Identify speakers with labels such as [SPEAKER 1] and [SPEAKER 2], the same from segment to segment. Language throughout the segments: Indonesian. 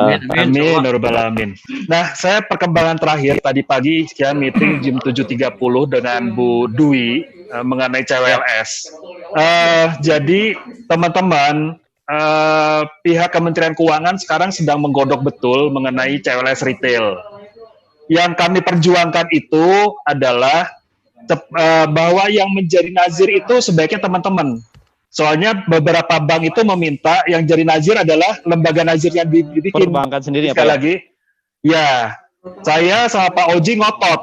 [SPEAKER 1] Amin, Nurul Alamin. Nah, saya perkembangan terakhir tadi pagi sekian meeting jam 7.30 dengan Bu Dwi mengenai CWLS. Jadi teman-teman, pihak Kementerian Keuangan sekarang sedang menggodok betul mengenai CWLS retail. Yang kami perjuangkan itu adalah bahwa yang menjadi nazir itu sebaiknya teman-teman. Soalnya beberapa bank itu meminta yang jadi nazir adalah lembaga nazir yang dibikin.
[SPEAKER 2] Perbankan sendiri ya,
[SPEAKER 1] sekali
[SPEAKER 2] Pak?
[SPEAKER 1] Lagi, ya, saya sama Pak Oji ngotot,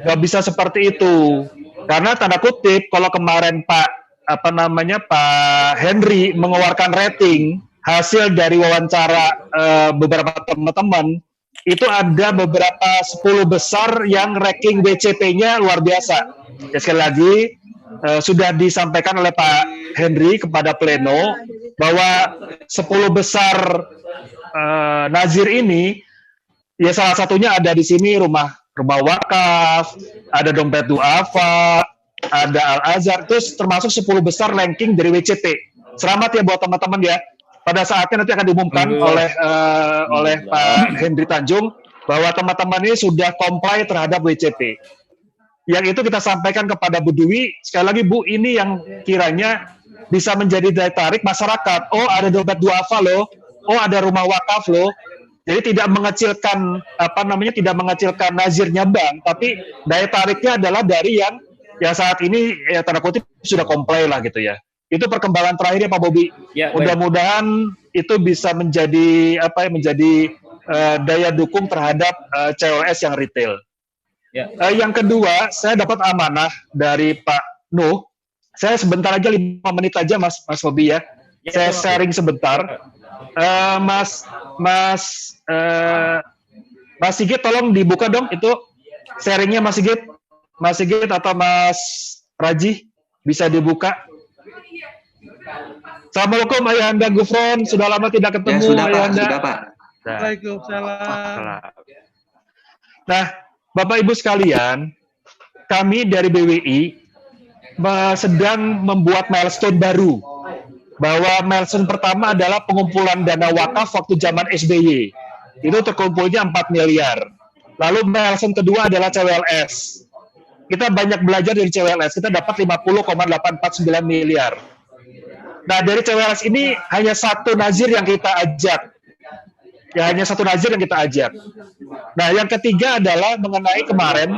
[SPEAKER 1] nggak bisa seperti itu. Karena tanda kutip, kalau kemarin Pak Henry mengeluarkan rating hasil dari wawancara beberapa teman-teman, itu ada beberapa 10 besar yang ranking WCP-nya luar biasa. Ya, sekali lagi, sudah disampaikan oleh Pak Henry kepada pleno bahwa 10 besar nazir ini, ya salah satunya ada di sini rumah wakaf, ada dompet duafa, ada Al-Azhar, terus termasuk 10 besar ranking dari WCP. Selamat ya buat teman-teman ya. Pada saatnya nanti akan diumumkan oleh Pak Henry Tanjung bahwa teman-teman ini sudah comply terhadap WCP. Yang itu kita sampaikan kepada Bu Dwi, sekali lagi Bu, ini yang kiranya bisa menjadi daya tarik masyarakat. Oh, ada dompet duafa loh, oh ada rumah wakaf loh. Jadi tidak mengecilkan tidak mengecilkan nazirnya bank, tapi daya tariknya adalah dari yang saat ini ya tanda kutip sudah comply lah gitu ya. Itu perkembangan terakhirnya Pak Bobi. Ya, mudah-mudahan itu bisa menjadi daya dukung terhadap CWLS yang retail. Ya. Yang kedua, saya dapat amanah dari Pak Nuh. Saya sebentar aja 5 menit aja Mas Bobi ya. Saya sharing sebentar. Mas Sigit tolong dibuka dong itu sharingnya Mas Sigit atau Mas Raji bisa dibuka. Assalamualaikum Ayahanda Gufron, sudah lama tidak ketemu.
[SPEAKER 3] Ya, sudah
[SPEAKER 1] Ayahanda.
[SPEAKER 3] Pak, sudah Pak.
[SPEAKER 4] Waalaikumsalam.
[SPEAKER 1] Nah, Bapak Ibu sekalian, kami dari BWI sedang membuat milestone baru. Bahwa milestone pertama adalah pengumpulan dana wakaf waktu zaman SBY. Itu terkumpulnya 4 miliar. Lalu milestone kedua adalah CWLS. Kita banyak belajar dari CWLS, kita dapat 50,849 miliar. Nah, dari CWLS ini hanya satu nazir yang kita ajak. Ya, hanya satu nazir yang kita ajak. Nah, yang ketiga adalah mengenai kemarin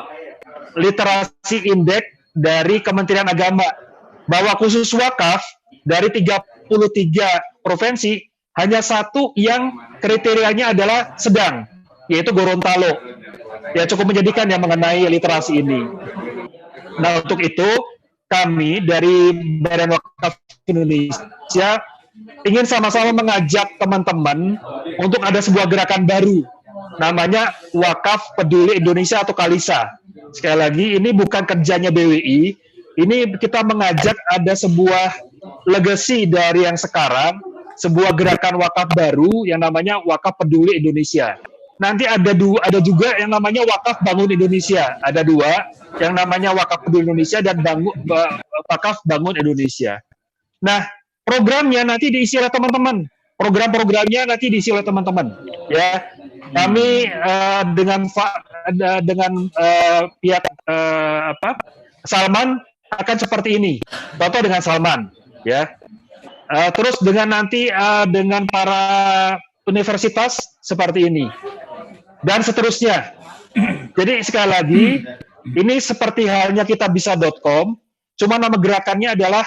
[SPEAKER 1] literasi indeks dari Kementerian Agama. Bahwa khusus wakaf dari 33 provinsi, hanya satu yang kriterianya adalah sedang, yaitu Gorontalo. Ya, cukup menjadikan yang mengenai literasi ini. Nah, untuk itu, kami dari Badan Wakaf Indonesia ingin sama-sama mengajak teman-teman untuk ada sebuah gerakan baru, namanya Wakaf Peduli Indonesia atau Kalisa. Sekali lagi, ini bukan kerjanya BWI, ini kita mengajak ada sebuah legacy dari yang sekarang, sebuah gerakan wakaf baru yang namanya Wakaf Peduli Indonesia. Nanti ada juga yang namanya Wakaf Bangun Indonesia. Ada 2, yang namanya Wakaf Peduli Indonesia dan Wakaf Bangun Indonesia. Nah, programnya nanti diisi oleh teman-teman. Program-programnya nanti diisi oleh teman-teman. Ya, kami dengan pihak Salman akan seperti ini. Contoh dengan Salman, ya. Terus dengan nanti dengan para universitas seperti ini. Dan seterusnya. Jadi sekali lagi, ini seperti halnya kitabisa.com, cuma nama gerakannya adalah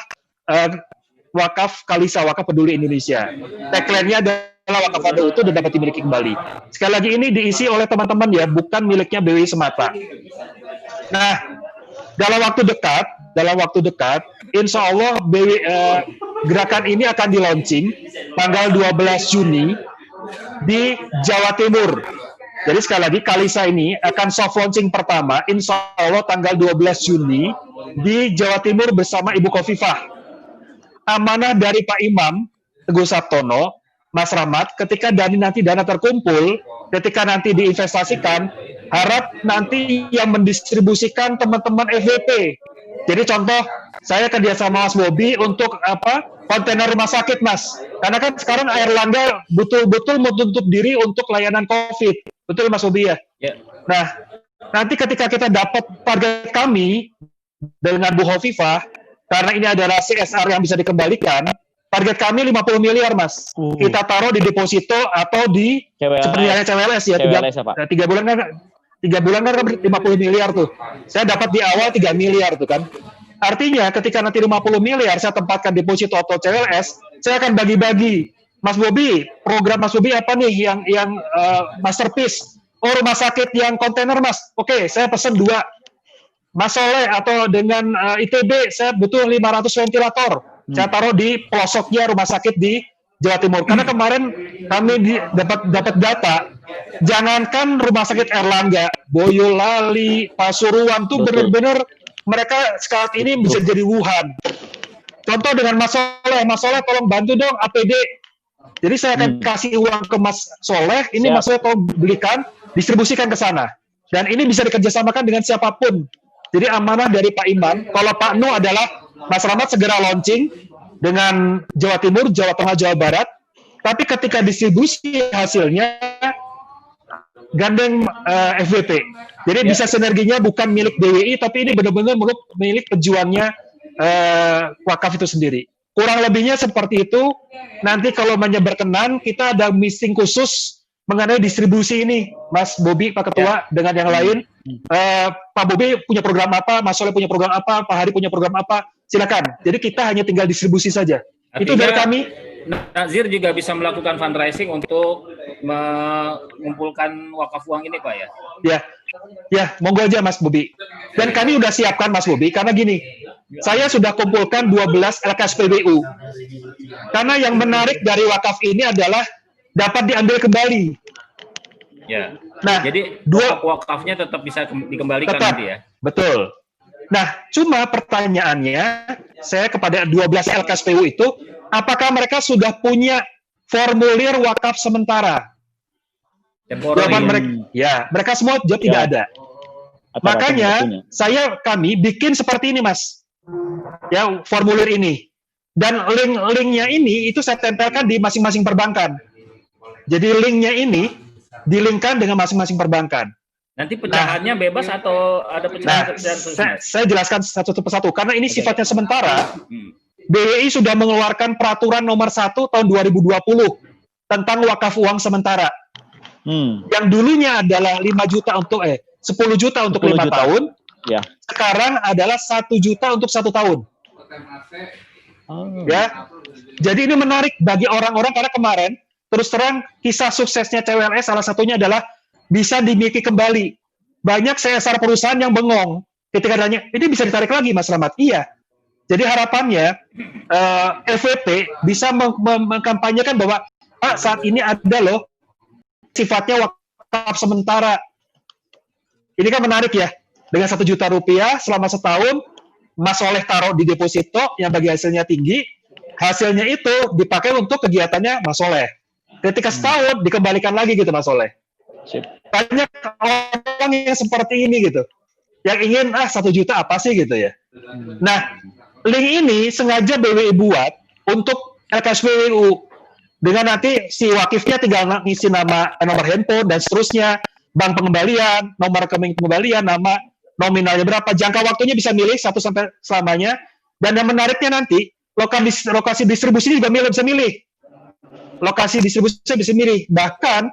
[SPEAKER 1] Wakaf Kalisa, Wakaf Peduli Indonesia. Tagline-nya adalah Wakaf Anda itu dan dapat dimiliki kembali. Sekali lagi ini diisi oleh teman-teman ya, bukan miliknya BWI semata. Nah, dalam waktu dekat, insya Allah gerakan ini akan di-launching tanggal 12 Juni di Jawa Timur. Jadi sekali lagi, Kalisa ini akan soft launching pertama, insya Allah tanggal 12 Juni di Jawa Timur bersama Ibu Khofifah. Amanah dari Pak Imam Teguh Sabtono, Mas Rahmat, ketika dana terkumpul, ketika nanti diinvestasikan, harap nanti yang mendistribusikan teman-teman FWP, Jadi contoh, saya kerja sama Mas Bobi untuk apa? Kontainer rumah sakit, Mas. Karena kan sekarang Airlangga betul-betul menutup diri untuk layanan COVID. Betul, Mas Bobi ya?
[SPEAKER 2] Ya.
[SPEAKER 1] Nah, nanti ketika kita dapat target kami dengan Bu Hovifah, karena ini adalah CSR yang bisa dikembalikan, target kami 50 miliar, Mas. Kita taruh di deposito atau di seperti halnya CWLS ya.
[SPEAKER 2] CWLS apa?
[SPEAKER 1] 3 bulan kan 50 miliar tuh. Saya dapat di awal 3 miliar tuh kan. Artinya ketika nanti 50 miliar saya tempatkan deposito atau CWLS, saya akan bagi-bagi. Mas Bobi, program Mas Bobi apa nih yang masterpiece? Oh, rumah sakit yang kontainer, Mas. Oke, saya pesan 2. Mas Soleh atau dengan ITB, saya butuh 500 ventilator. Saya taruh di pelosoknya rumah sakit di Jawa Timur. Karena kemarin kami dapat data, jangankan rumah sakit Airlangga, Boyolali, Pasuruan tuh benar-benar mereka saat ini bisa jadi Wuhan. Contoh dengan Mas Soleh tolong bantu dong APD. Jadi saya akan kasih uang ke Mas Soleh, ini Mas Soleh tolong belikan, distribusikan ke sana. Dan ini bisa dikerjasamakan dengan siapapun. Jadi amanah dari Pak Iman, kalau Pak Nu adalah Mas Rahmat segera launching dengan Jawa Timur, Jawa Tengah, Jawa Barat. Tapi ketika distribusi hasilnya gandeng FWP. Jadi bisa sinerginya bukan milik BWI, tapi ini benar-benar milik pejuangnya wakaf itu sendiri. Kurang lebihnya seperti itu. Nanti kalau berkenan, kita ada meeting khusus mengenai distribusi ini, Mas Bobi, Pak Ketua, dengan yang lain. Pak Bobi punya program apa, Mas Soleh punya program apa, Pak Hari punya program apa, silakan. Jadi kita hanya tinggal distribusi saja. Artinya, itu dari kami.
[SPEAKER 2] Nazir juga bisa melakukan fundraising untuk mengumpulkan wakaf uang ini, Pak ya? Ya, monggo aja Mas Bobi. Dan kami udah siapkan Mas Bobi, karena gini, saya sudah kumpulkan 12 LKSPBU. Karena yang menarik dari wakaf ini adalah dapat diambil kembali. Ya.
[SPEAKER 1] Nah,
[SPEAKER 2] jadi wakafnya tetap bisa dikembalikan nanti ya.
[SPEAKER 1] Betul. Nah, cuma pertanyaannya saya kepada 12 LKSPU itu, apakah mereka sudah punya formulir wakaf sementara? Jawaban mereka semua jawab tidak ada. Makanya kami bikin seperti ini, Mas. Ya, formulir ini. Dan link-linknya ini itu saya tempelkan di masing-masing perbankan. Jadi linknya ini dilinkkan dengan masing-masing perbankan.
[SPEAKER 2] Nanti pecahannya bebas atau ada pecahan?
[SPEAKER 1] Saya jelaskan satu persatu karena ini sifatnya sementara. BWI sudah mengeluarkan peraturan nomor 1 tahun 2020 tentang wakaf uang sementara. Yang dulunya adalah 10 juta untuk 5 tahun. Ya. Sekarang adalah 1 juta untuk 1 tahun. Ya. Jadi ini menarik bagi orang-orang karena kemarin terus terang kisah suksesnya CWLS salah satunya adalah bisa dimiliki kembali. Banyak CSR perusahaan yang bengong ketika tanya, ini bisa ditarik lagi Mas Rahmat? Iya. Jadi harapannya FWP bisa mengkampanyekan bahwa Pak saat ini ada loh sifatnya wakaf sementara. Ini kan menarik ya. Dengan 1 juta rupiah selama setahun, Mas Soleh taruh di deposito yang bagi hasilnya tinggi, hasilnya itu dipakai untuk kegiatannya Mas Soleh. Ketika setahun dikembalikan lagi gitu Mas Soleh. Banyak orang yang seperti ini gitu, yang ingin 1 juta apa sih gitu ya. Nah, link ini sengaja BWI buat untuk LKSPWU dengan nanti si wakifnya tinggal ngisi nama, nomor handphone dan seterusnya, bank pengembalian, nomor rekening pengembalian, nama, nominalnya berapa, jangka waktunya bisa milih 1 sampai selamanya. Dan yang menariknya nanti lokasi distribusi juga bisa milih. Lokasi distribusi bisa milih, bahkan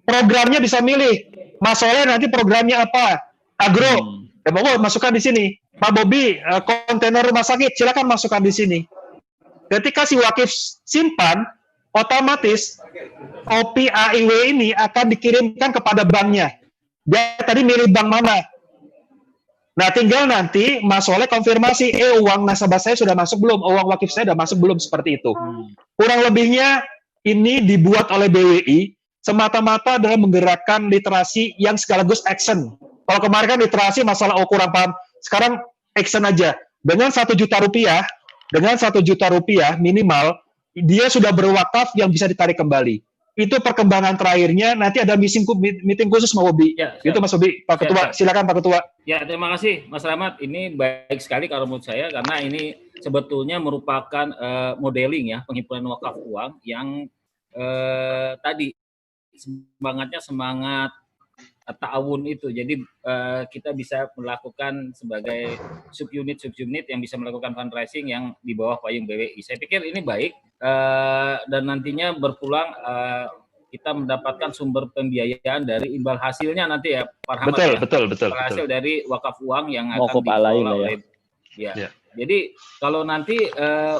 [SPEAKER 1] programnya bisa milih. Mas Soleh nanti programnya apa? Agro. Ya mau masukkan di sini. Pak Bobi kontainer rumah sakit, silakan masukkan di sini. Ketika si wakif simpan, otomatis OP AIW ini akan dikirimkan kepada banknya. Dia tadi milih bank mana? Nah, tinggal nanti Mas Soleh konfirmasi, uang nasabah saya sudah masuk belum? Uang wakif saya sudah masuk belum? Seperti itu. Kurang lebihnya ini dibuat oleh BWI semata-mata adalah menggerakkan literasi yang sekaligus action. Kalau kemarin kan literasi masalah kurang paham, sekarang action aja. Dengan 1 juta rupiah, minimal, dia sudah berwakaf yang bisa ditarik kembali. itu perkembangan terakhirnya. Nanti ada meeting khusus Mas Bobi.
[SPEAKER 2] Ya,
[SPEAKER 1] itu Mas Bobi, Pak Ketua. Silakan Pak Ketua.
[SPEAKER 2] Ya, terima kasih Mas Rahmat. Ini baik sekali kalau menurut saya karena ini sebetulnya merupakan modeling ya pengumpulan wakaf uang yang tadi semangatnya semangat ta'awun itu. Jadi kita bisa melakukan sebagai subunit yang bisa melakukan fundraising yang di bawah payung BWI. Saya pikir ini baik dan nantinya berpulang kita mendapatkan sumber pembiayaan dari imbal hasilnya nanti ya, Pak Rahmat.
[SPEAKER 1] Betul.
[SPEAKER 2] Imbal hasil dari wakaf uang yang akan dikelola oleh ya. Jadi kalau nanti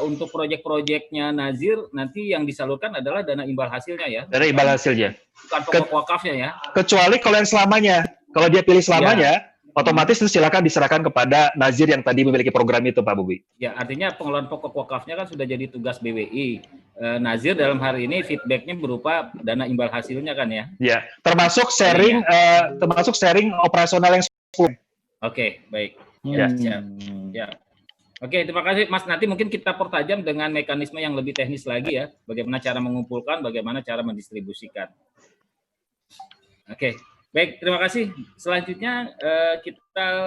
[SPEAKER 2] untuk proyek-proyeknya Nazir nanti yang disalurkan adalah dana imbal hasilnya ya.
[SPEAKER 1] Dana imbal hasilnya.
[SPEAKER 2] Bukan pokok wakafnya ya.
[SPEAKER 1] Kecuali kalau yang selamanya. Kalau dia pilih selamanya, otomatis itu silakan diserahkan kepada Nazir yang tadi memiliki program itu, Pak Bobi.
[SPEAKER 2] Ya, artinya pengelolaan pokok wakafnya kan sudah jadi tugas BWI. Nazir dalam hari ini feedbacknya berupa dana imbal hasilnya kan ya.
[SPEAKER 1] Ya, termasuk sharing operasional yang 10.
[SPEAKER 2] Oke, baik. Ya. Oke, terima kasih Mas. Nanti mungkin kita pertajam dengan mekanisme yang lebih teknis lagi ya. Bagaimana cara mengumpulkan, bagaimana cara mendistribusikan. Oke, baik. Terima kasih. Selanjutnya kita